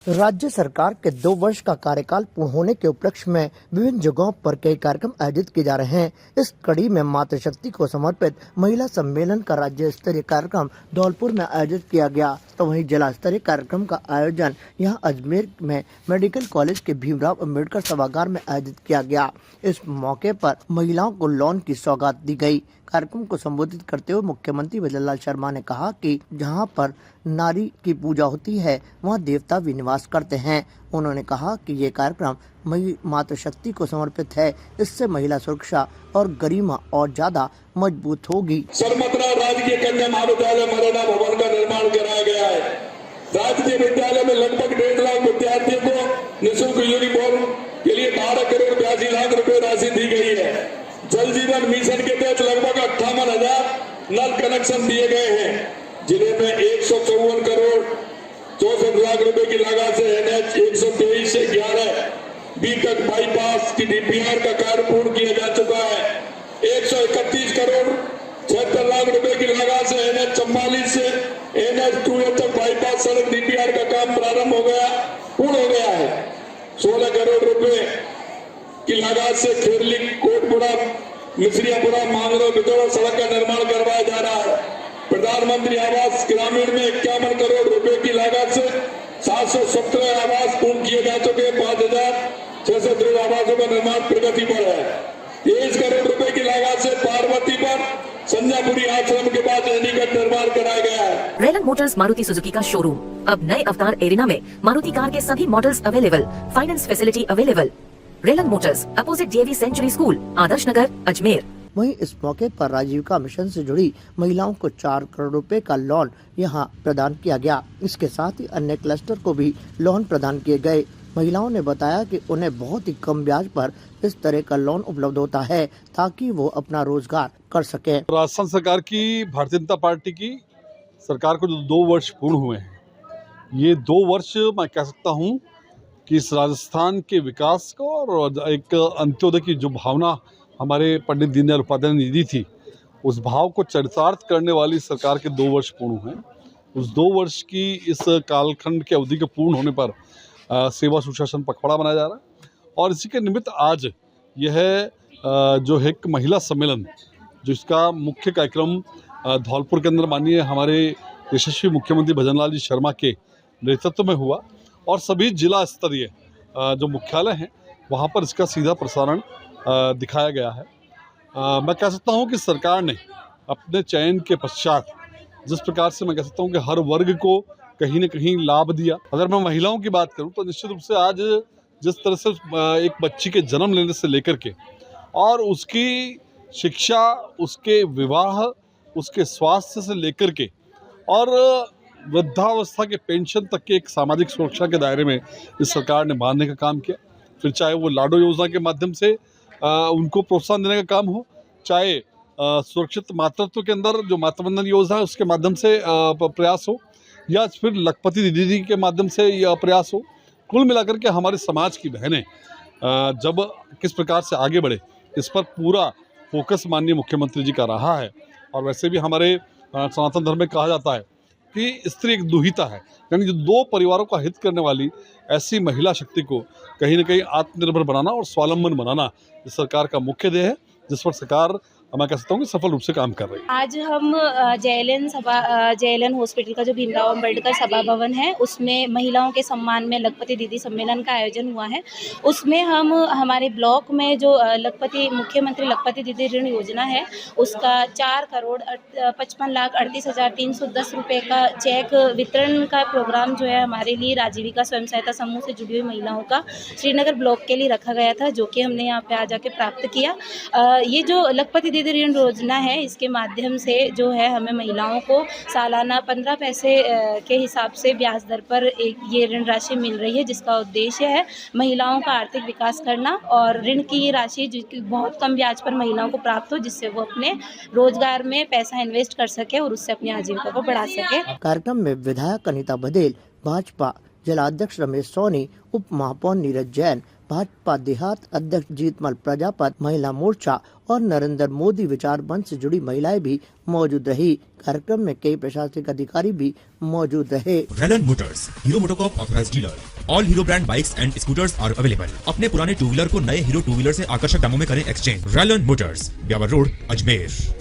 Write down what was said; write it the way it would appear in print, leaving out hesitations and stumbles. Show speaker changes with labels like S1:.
S1: राज्य सरकार के 2 वर्ष का कार्यकाल पूर्ण होने के उपलक्ष्य में विभिन्न जगहों पर कई कार्यक्रम आयोजित किए जा रहे हैं। इस कड़ी में मातृशक्ति को समर्पित महिला सम्मेलन का राज्य स्तरीय कार्यक्रम धौलपुर में आयोजित किया गया, तो वहीं जिला स्तरीय कार्यक्रम का आयोजन यहां अजमेर में मेडिकल कॉलेज के भीमराव अंबेडकर सभागार में आयोजित किया गया। इस मौके पर महिलाओं को लोन की सौगात दी गई। कार्यक्रम को संबोधित करते हुए मुख्यमंत्री भजनलाल शर्मा ने कहा कि जहां पर नारी की पूजा होती है वहां देवता भी निवास करते हैं। उन्होंने कहा कि ये कार्यक्रम मातृशक्ति को समर्पित है। इससे महिला सुरक्षा और गरिमा और ज्यादा मजबूत होगी।
S2: सरमतरा राजकीय कन्या महाविद्यालय मरेना भवन का निर्माण कराया गया है। राजकीय विद्यालय में लगभग 1.5 लाख विद्यार्थियों को निःशुल्क यूनिफॉर्म के लिए 12 करोड़ 82 लाख रुपए राशि दी गई है। जल जीवन मिशन के तहत लगभग 58,000 नल कनेक्शन दिए गए हैं, जिन्हें में 154 करोड़ 64 लाख रुपए की लागत से NH 123 से 11 बी तक बाईपास की DPR का कार्य पूर्ण किया जा चुका है। 131 करोड़ 76 लाख रुपए की लागत से NH 44 से NH 2 तक बाईपास सड़क DPR का काम प्रारंभ हो गया, पूर्ण हो गया है। 16 करोड़ रुपए की लागत से खेरली कोटपुरा मिश्रियापुरा मांगरो बिदौड़ा सड़क का निर्माण करवाया जा रहा है। प्रधानमंत्री आवास ग्रामीण में 51 करोड़ रुपए की लागत से 717 आवास पूर्ण किए जा चुके हैं। 5,602 आवासों का निर्माण प्रगति पर है। 23 करोड़ रुपए की लागत से पार्वती पर संजापुरी आश्रम के बाद एनीकट निर्माण कराया गया है।
S3: रेलन मोटर्स मारुति सुजुकी का शोरूम अब नए अवतार एरिना में मारुति कार के सभी models available, finance facility available. Relan motors opposite DAV century school, Adarsh Nagar, Ajmer.
S1: वहीं इस मौके पर राजीविका मिशन से जुड़ी महिलाओं को 4 करोड़ रुपए का लोन यहां प्रदान किया गया। इसके साथ ही अन्य क्लस्टर को भी लोन प्रदान किए गए। महिलाओं ने बताया कि उन्हें बहुत ही कम ब्याज पर इस तरह का लोन उपलब्ध होता है ताकि वो अपना रोजगार कर सके।
S4: राजस्थान सरकार की, भारतीय जनता पार्टी की सरकार को जो 2 वर्ष पूर्ण हुए हैं, ये 2 वर्ष मैं कह सकता हूँ कि इस राजस्थान के विकास को और एक अंत्योदय की जो भावना हमारे पंडित दीनदयाल उपाध्याय ने दी थी, उस भाव को चरितार्थ करने वाली सरकार के 2 वर्ष पूर्ण हुए हैं। उस 2 वर्ष की इस कालखंड के अवधि के पूर्ण होने पर सेवा सुशासन पखवाड़ा मनाया जा रहा है और इसी के निमित्त आज यह जो है एक महिला सम्मेलन, जिसका मुख्य कार्यक्रम धौलपुर के अंदर माननीय हमारे यशस्वी मुख्यमंत्री भजनलाल जी शर्मा के नेतृत्व में हुआ और सभी जिला स्तरीय जो मुख्यालय हैं वहाँ पर इसका सीधा प्रसारण दिखाया गया है। मैं कह सकता हूँ कि सरकार ने अपने चयन के पश्चात जिस प्रकार से मैं कह सकता हूँ कि हर वर्ग को कहीं न कहीं लाभ दिया। अगर मैं महिलाओं की बात करूँ तो निश्चित रूप से आज जिस तरह से एक बच्ची के जन्म लेने से लेकर के और उसकी शिक्षा, उसके विवाह, उसके स्वास्थ्य से लेकर के और वृद्धावस्था के पेंशन तक के एक सामाजिक सुरक्षा के दायरे में इस सरकार ने बांधने का काम किया। फिर चाहे वो लाडो योजना के माध्यम से उनको प्रोत्साहन देने का काम हो, चाहे सुरक्षित मातृत्व के अंदर जो मातृवंदन योजना है उसके माध्यम से प्रयास हो, या फिर लखपति दीदी के माध्यम से यह प्रयास हो। कुल मिलाकर के हमारे समाज की बहनें जब किस प्रकार से आगे बढ़े, इस पर पूरा फोकस माननीय मुख्यमंत्री जी का रहा है। और वैसे भी हमारे सनातन धर्म में कहा जाता है कि स्त्री एक दुहिता है, यानी जो 2 परिवारों का हित करने वाली ऐसी महिला शक्ति को कहीं न कहीं आत्मनिर्भर बनाना और स्वावलंबन बनाना इस सरकार का मुख्य ध्येय है, जिस पर सरकार मैं कह सकता हूँ कि सफल रूप से काम कर रही है।
S5: आज हम JLN हॉस्पिटल का जो भीमराव अंबेडकर सभा भवन है उसमें महिलाओं के सम्मान में लखपति दीदी सम्मेलन का आयोजन हुआ है। उसमें हम हमारे ब्लॉक में जो मुख्यमंत्री लखपति दीदी ऋण योजना है उसका 4 करोड़ 55 लाख 38,310 रुपये का चेक वितरण का प्रोग्राम जो है हमारे लिए राजीविका स्वयं सहायता समूह से जुड़ी हुई महिलाओं का श्रीनगर ब्लॉक के लिए रखा गया था, जो कि हमने यहाँ पे आ जाके प्राप्त किया। ये जो लखपति दीदी ऋण योजना है इसके माध्यम से जो है हमें महिलाओं को सालाना 15 पैसे के हिसाब से ब्याज दर पर ये ऋण राशि मिल रही है, जिसका उद्देश्य है महिलाओं का आर्थिक विकास करना और ऋण की राशि जिसकी बहुत कम ब्याज पर महिलाओं को प्राप्त हो, जिससे वो अपने रोजगार में पैसा इन्वेस्ट कर सके और उससे अपनी आजीविका को बढ़ा सके।
S1: कार्यक्रम में विधायक अनीता बदेल, भाजपा जिला अध्यक्ष रमेश सोनी, उप महापौर नीरज जैन, भाजपा देहात अध्यक्ष जीतमल प्रजापत, महिला मोर्चा और नरेंद्र मोदी विचार मंच से जुड़ी महिलाएं भी मौजूद रही। कार्यक्रम में कई प्रशासनिक अधिकारी भी मौजूद रहे।
S6: Relan motors, Hero MotoCorp authorised dealer. All Hero brand bikes and scooters are available. अपने पुराने टू व्हीलर को नए हीरो टू व्हीलर से आकर्षक दामों में करें exchange. Rylan Motors, Beawar road, Ajmer.